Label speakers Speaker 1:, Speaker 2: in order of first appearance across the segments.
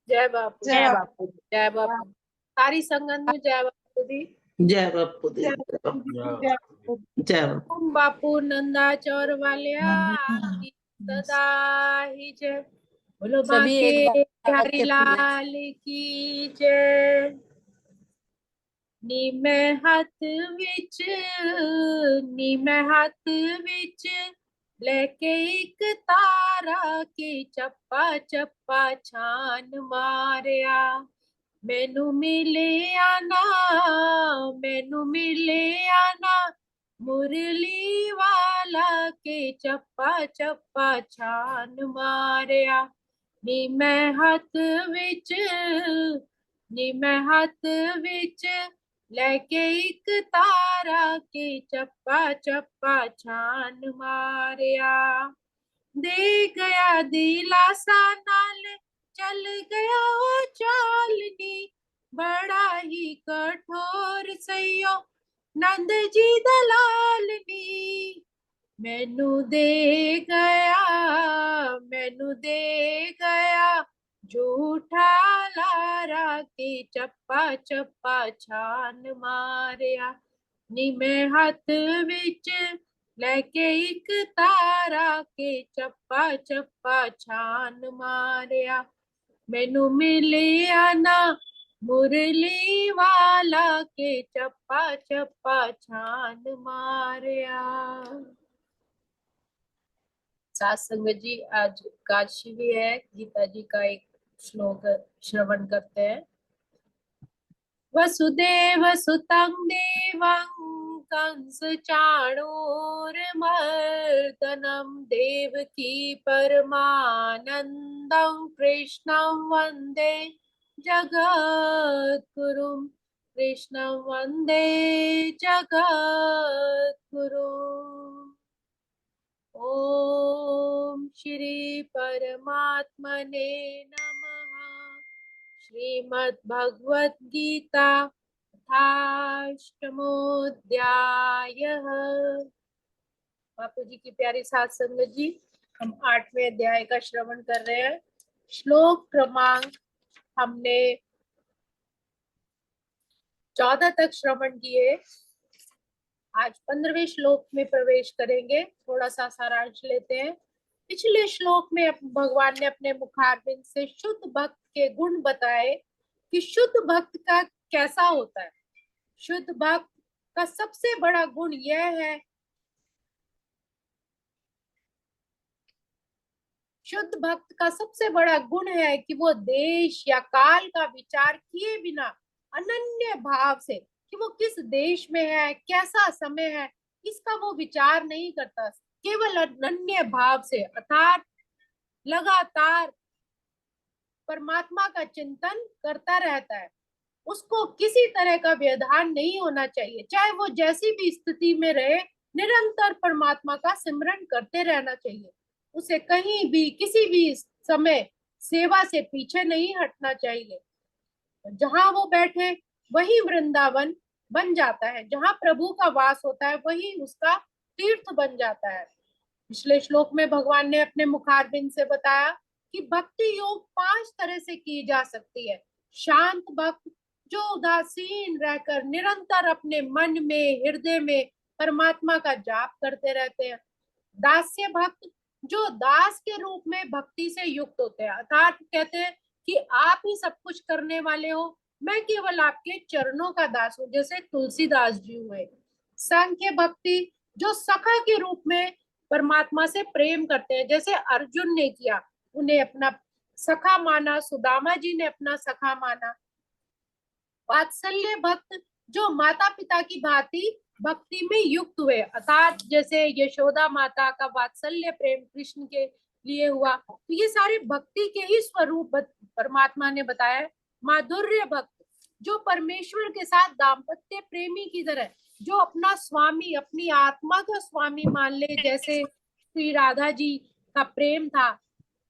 Speaker 1: जय बापू।
Speaker 2: जय बापू।
Speaker 1: जय बापू। सारी संगत में जय बापू दी।
Speaker 3: जय बापू दी।
Speaker 2: जय बापू।
Speaker 3: जय बापू।
Speaker 1: ओम बापू नंदा चौर वालिया की सदा ही जय। बोलो
Speaker 2: सभी
Speaker 1: बांके
Speaker 2: एक बार
Speaker 1: बिहारी
Speaker 2: के पूरे।
Speaker 1: लाल की जय। नी मैं हाथ विच लेके एक तारा के चप्पा चप्पा छान मारिया। मैनू मिले आना मुरली वाला के चप्पा चप्पा छान मारिया। नी मैं हाथ विच लेके एक तारा के चप्पा चप्पा छान मारिया। दे गया दिलासा नाल चल गया ओ चालनी। बड़ा ही कठोर सैयो नंद जी दलालनी। मैनू दे गया झूठा लारा के चप्पा चप्पा छान मारिया। नी मैं हाथ विच लेके एक तारा के चप्पा चप्पा छान मारिया। मैनू मिलिया ना मुरली वाला के चप्पा चप्पा छान मारिया। सात संगत जी, आज काशी भी है। गीता जी का एक श्लोक श्रवण करते हैं। वसुदेव सुतं देवं कंस चाणूरमर्दनं देवकी परमानंदं कृष्णं वंदे जगद्गुरुं। कृष्णं वंदे जगद्गुरुं। ओम श्री परमात्मने नमः। श्रीमद् भगवत गीता अष्टमोऽध्यायः। बापू जी की प्यारी सात संगत जी, हम 8वें अध्याय का श्रवण कर रहे हैं। श्लोक क्रमांक हमने 14 तक श्रवण किए। आज 15वें श्लोक में प्रवेश करेंगे। थोड़ा सा सारांश लेते हैं। पिछले श्लोक में भगवान ने अपने मुखारबिंद से शुद्ध भक्त के गुण बताए कि शुद्ध भक्त का कैसा होता है। शुद्ध भक्त का सबसे बड़ा गुण यह है, शुद्ध भक्त का सबसे बड़ा गुण है कि वो देश या काल का विचार किए बिना अनन्य भाव से, कि वो किस देश में है, कैसा समय है, इसका वो विचार नहीं करता। केवल अनन्य भाव से अर्थात लगातार परमात्मा का चिंतन करता रहता है। उसको किसी तरह का व्यवधान नहीं होना चाहिए। चाहे वो जैसी भी स्थिति में रहे, निरंतर परमात्मा का सिमरन करते रहना चाहिए। उसे कहीं भी किसी भी समय सेवा से पीछे नहीं हटना चाहिए। जहां वो बैठे वही वृंदावन बन जाता है। जहां प्रभु का वास होता है वही उसका तीर्थ बन जाता है। पिछले श्लोक में भगवान ने अपने मुखारबिंद से बताया कि भक्ति योग 5 तरह से की जा सकती है। शांत भक्त जो उदासीन रहकर निरंतर अपने मन में हृदय में परमात्मा का जाप करते रहते हैं। दास्य भक्त जो दास के रूप में भक्ति से युक्त होते हैं, अर्थात कहते हैं कि आप ही सब कुछ करने वाले हो, मैं केवल आपके चरणों का दास हूँ, जैसे तुलसीदास जी हुए। सांख्य भक्ति जो सखा के रूप में परमात्मा से प्रेम करते हैं, जैसे अर्जुन ने किया, उन्हें अपना सखा माना, सुदामा जी ने अपना सखा माना। वात्सल्य भक्त जो माता पिता की भांति भक्ति में युक्त हुए, अर्थात जैसे यशोदा माता का वात्सल्य प्रेम कृष्ण के लिए हुआ। तो ये सारे भक्ति के ही स्वरूप परमात्मा ने बताया। माधुर्य भक्त जो परमेश्वर के साथ दाम्पत्य प्रेमी की तरह, जो अपना स्वामी, अपनी आत्मा का स्वामी मान ले, जैसे श्री राधा जी का प्रेम था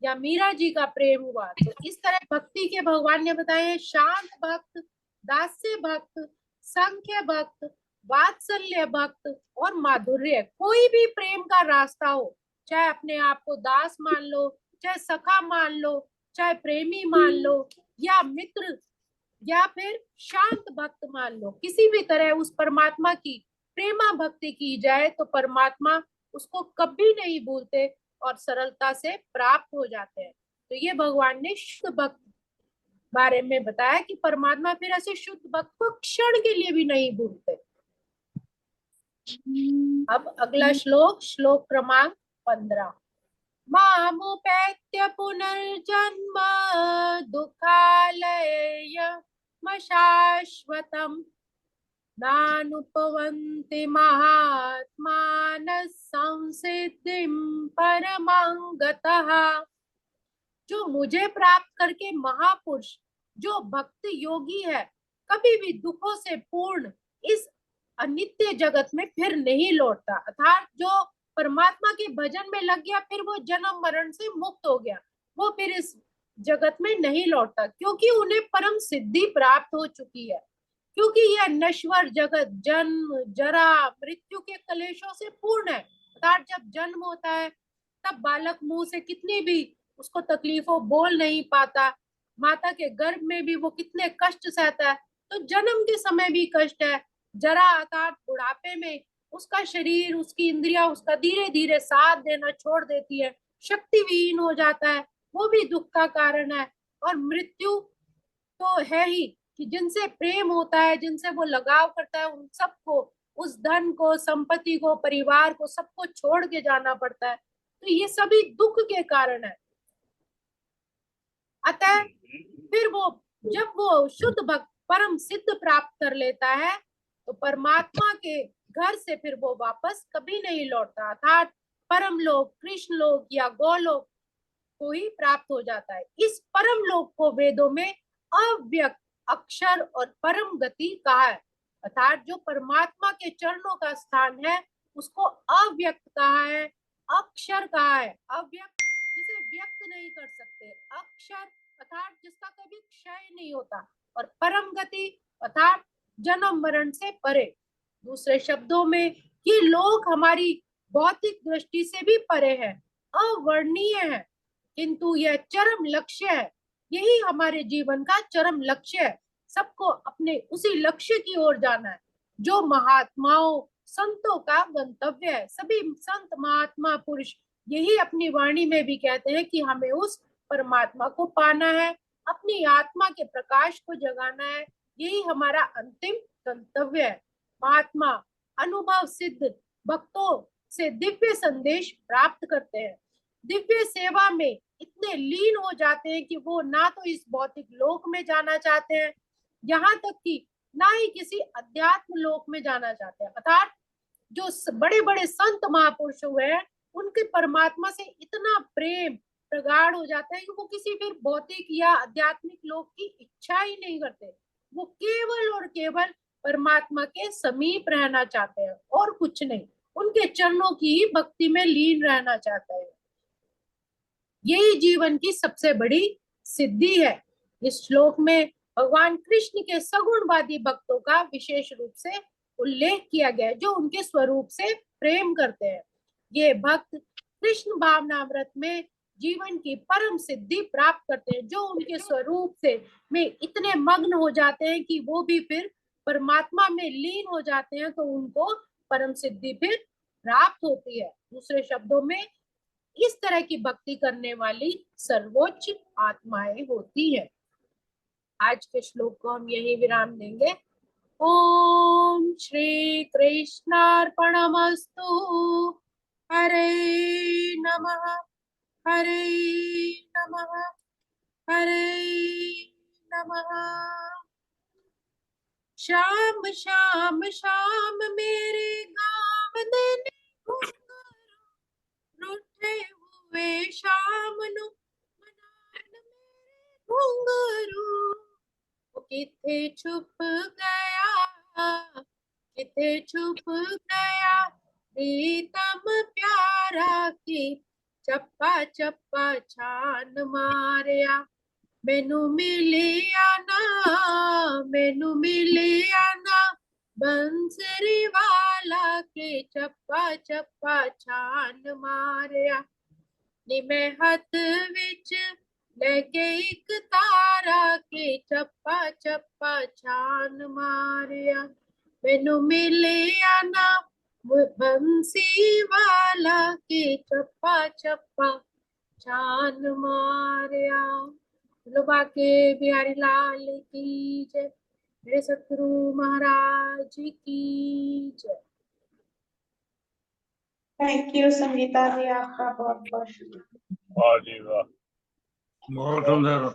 Speaker 1: या मीरा जी का प्रेम हुआ। तो इस तरह भक्ति के भगवान ने बताए। शांत भक्त, दास्य भक्त, संख्य भक्त, वात्सल्य भक्त और माधुर्य। कोई भी प्रेम का रास्ता हो, चाहे अपने आप को दास मान लो, चाहे सखा मान लो, चाहे प्रेमी मान लो, या मित्र या फिर शांत भक्त मान लो, किसी भी तरह उस परमात्मा की प्रेमा भक्ति की जाए तो परमात्मा उसको कभी नहीं भूलते और सरलता से प्राप्त हो जाते हैं। तो ये भगवान ने शुद्ध भक्त बारे में बताया कि परमात्मा फिर ऐसे शुद्ध भक्त को क्षण के लिए भी नहीं भूलते। अब अगला श्लोक, श्लोक क्रमांक 15। मामुपैत्य पुनर्जन्म दुःखालयमशाश्वतम् नानुपवन्ति महात्मानः संसिद्धिं परमां गतः। जो मुझे प्राप्त करके महापुरुष, जो भक्त योगी है, कभी भी दुखों से पूर्ण इस अनित्य जगत में फिर नहीं लौटता। अर्थात जो परमात्मा के भजन में लग गया, फिर वो जन्म मरण से मुक्त हो गया, वो फिर इस जगत में नहीं लौटता, क्योंकि उन्हें परम सिद्धि प्राप्त हो चुकी है। क्योंकि यह नश्वर जगत जन्म जरा मृत्यु के कलेशों से पूर्ण है। अर्थात जब जन्म होता है तब बालक मुंह से कितनी भी उसको तकलीफों बोल नहीं पाता, माता के गर्भ में भी वो कितने कष्ट सहता है, तो जन्म के समय भी कष्ट है। जरा अर्थात बुढ़ापे में उसका शरीर, उसकी इंद्रियां उसका धीरे धीरे साथ देना छोड़ देती है, शक्तिविहीन हो जाता है, वो भी दुख का कारण है। और मृत्यु तो है ही कि जिनसे प्रेम होता है, जिनसे वो लगाव करता है, उन सबको, उस धन को, संपत्ति को, परिवार को, सबको छोड़ के जाना पड़ता है। तो ये सभी दुख के कारण है। अतः फिर वो जब वो शुद्ध भक्त परम सिद्ध प्राप्त कर लेता है तो परमात्मा के घर से फिर वो वापस कभी नहीं लौटता, अर्थात परम लोक, कृष्ण लोक या गोलोक को ही प्राप्त हो जाता है। इस परम लोक को वेदों में अव्यक्त, अक्षर और परम गति कहा है। अर्थात जो परमात्मा के चरणों का स्थान है उसको अव्यक्त कहा है, अक्षर कहा है। अव्यक्त जिसे व्यक्त नहीं कर सकते, अक्षर अर्थात जिसका कभी क्षय नहीं होता, और परम गति अर्थात जन्म मरण से परे। दूसरे शब्दों में ये लोक हमारी भौतिक दृष्टि से भी परे है, अवर्णनीय है, किंतु यह चरम लक्ष्य है। यही हमारे जीवन का चरम लक्ष्य है। सबको अपने उसी लक्ष्य की ओर जाना है जो महात्माओं संतों का गंतव्य है। सभी संत महात्मा पुरुष यही अपनी वाणी में भी कहते हैं कि हमें उस परमात्मा को पाना है, अपनी आत्मा के प्रकाश को जगाना है, यही हमारा अंतिम गंतव्य है। महात्मा अनुभव सिद्ध भक्तों से दिव्य संदेश प्राप्त करते हैं, दिव्य सेवा में इतने लीन हो जाते हैं कि वो ना तो इस भौतिक लोक में जाना चाहते हैं, यहाँ तक कि ना ही किसी अध्यात्म लोक में जाना चाहते हैं। अर्थात जो बड़े बड़े संत महापुरुष हुए हैं उनके परमात्मा से इतना प्रेम प्रगाढ़ हो जाता है कि वो किसी फिर भौतिक या आध्यात्मिक लोक की इच्छा ही नहीं करते। वो केवल और केवल परमात्मा के समीप रहना चाहते हैं और कुछ नहीं, उनके चरणों की ही भक्ति में लीन रहना चाहते हैं। यही जीवन की सबसे बड़ी सिद्धि है। इस श्लोक में भगवान कृष्ण के सगुणवादी भक्तों का विशेष रूप से उल्लेख किया गया है, जो उनके स्वरूप से प्रेम करते हैं। ये भक्त कृष्ण भावनामृत में जीवन की परम सिद्धि प्राप्त करते हैं, जो उनके स्वरूप से में इतने मग्न हो जाते हैं कि वो भी फिर परमात्मा में लीन हो जाते हैं, तो उनको परम सिद्धि फिर प्राप्त होती है। दूसरे शब्दों में इस तरह की भक्ति करने वाली सर्वोच्च आत्माएं होती है। आज के श्लोक को हम यही विराम देंगे। ओम श्री कृष्णार्पणमस्तु। हरे नमः, हरे नमः, हरे नमः। शाम शाम शाम मेरे गाँव देने रूठे हुए शाम नु मनान मेरे घुंघरू। किथे छुप गया, किथे छुप गया प्रीतम प्यारा की चप्पा चप्पा छान मारिया। मैनू मिलिया ना, मैनू मिलिया ना बंसरी वाला के चप्पा चप्पा छान मारिया। नी मैं हथ विच लेके एक तारा के चप्पा चप्पा छान मारिया, मैनू मिले आना बंसी वाला के चप्पा चप्पा छान मारिया। बोलो बाके बिहारी लाल की जय, मेरे सतगुरु महाराज की जय।
Speaker 2: थैंक यू संगीता जी, आपका बहुत बहुत शुक्रिया।
Speaker 4: वाह जी वाह,
Speaker 3: बहुत सुंदर।